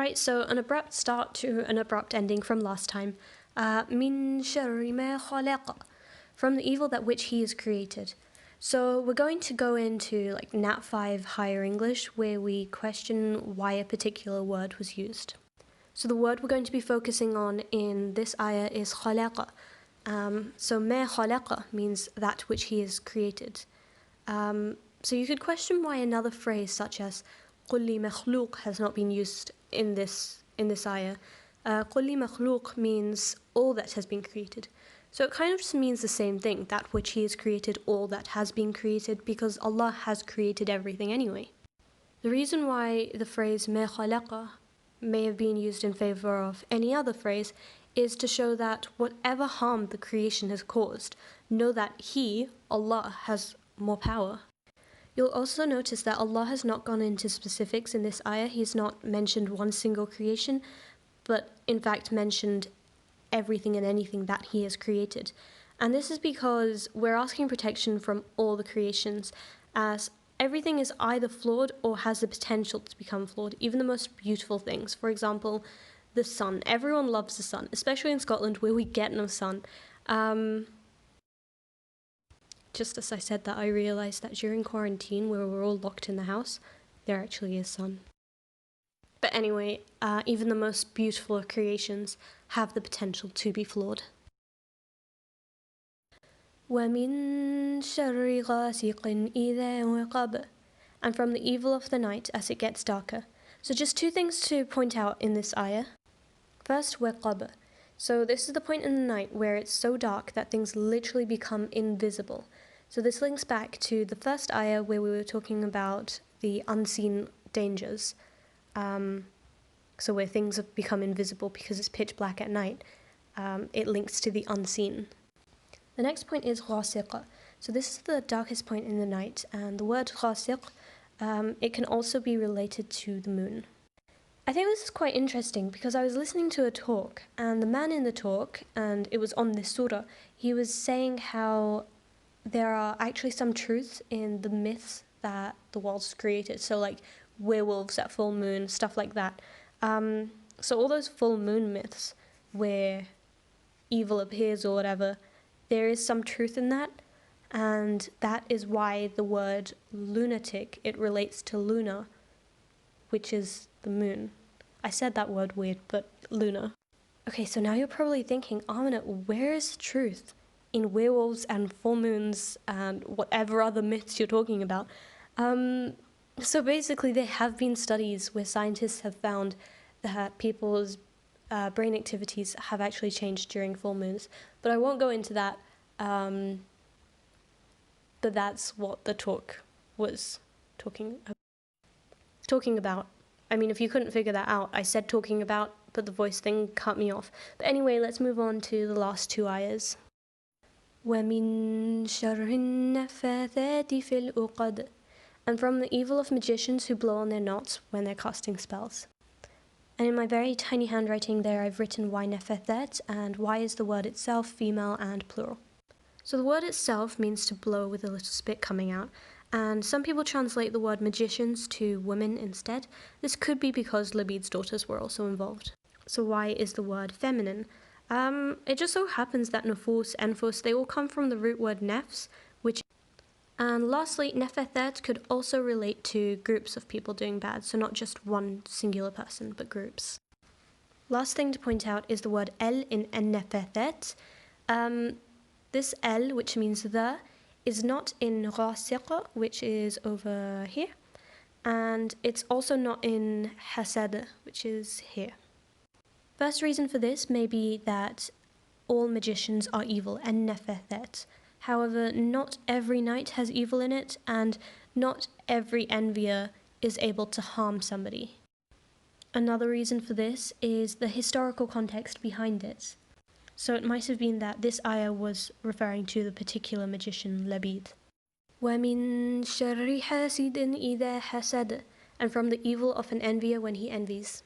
Right, so an abrupt start to an abrupt ending from last time. Min sharri ma khalaqa, from the evil that which he has created. So we're going to go into like Nat 5 Higher English, where we question why a particular word was used. So the word we're going to be focusing on in this ayah is khalaqa. So ma khalaqa means that which he has created. So you could question why another phrase such as qulli makhluq has not been used in this ayah. Qulli makhluq means all that has been created. So it kind of just means the same thing, that which he has created, all that has been created, because Allah has created everything anyway. The reason why the phrase ma khalaqa may have been used in favor of any other phrase is to show that whatever harm the creation has caused, know that He, Allah, has more power. You'll also notice that Allah has not gone into specifics in this ayah. He's not mentioned one single creation, but in fact mentioned everything and anything that He has created. And this is because we're asking protection from all the creations, as everything is either flawed or has the potential to become flawed, even the most beautiful things. For example, the sun. Everyone loves the sun, especially in Scotland where we get no sun. Just as I said that, I realised that during quarantine, where we're all locked in the house, there actually is sun. But anyway, even the most beautiful of creations have the potential to be flawed. وَمِن شَرِّ غَاسِقٍ إِذَا وَقَبَ, and from the evil of the night as it gets darker. So just two things to point out in this ayah. First, وَقَبَ. So this is the point in the night where it's so dark that things literally become invisible. So this links back to the first ayah where we were talking about the unseen dangers. So where things have become invisible because it's pitch black at night, it links to the unseen. The next point is ghasiqa. So this is the darkest point in the night, and the word ghasiq, it can also be related to the moon. I think this is quite interesting because I was listening to a talk, and the man in the talk, and it was on this surah, he was saying how there are actually some truths in the myths that the world's created. So like werewolves at full moon, stuff like that. So all those full moon myths where evil appears or whatever, there is some truth in that. And that is why the word lunatic, it relates to Luna, which is the moon. I said that word weird, but Luna. Okay, so now you're probably thinking, Amina, where is the truth in werewolves and full moons and whatever other myths you're talking about? So basically there have been studies where scientists have found that people's brain activities have actually changed during full moons. But I won't go into that. But that's what the talk was talking about. I mean, if you couldn't figure that out, I said talking about, but the voice thing cut me off. But anyway, let's move on to the last two ayahs. وَمِن شَرِّ النَّفَّاثَاتِ فِي الْعُقَدِ, and from the evil of magicians who blow on their knots when they're casting spells. And in my very tiny handwriting there, I've written why nafathat, and why is the word itself female and plural. So the word itself means to blow with a little spit coming out, and some people translate the word magicians to women instead. This could be because Labid's daughters were also involved. So why is the word feminine? It just so happens that nufus, enfus, they all come from the root word nefs, and lastly, nefathat could also relate to groups of people doing bad, so not just one singular person, but groups. Last thing to point out is the word el in nefathat. This el, which means the, is not in ghasiqa, which is over here, and it's also not in hasad, which is here. First reason for this may be that all magicians are evil and nefathat. However, not every night has evil in it, and not every envier is able to harm somebody. Another reason for this is the historical context behind it. So it might have been that this ayah was referring to the particular magician Labid. وَمِن شَرِّ حَاسِدٍ إِذَا حَسَدَ, and from the evil of an envier when he envies.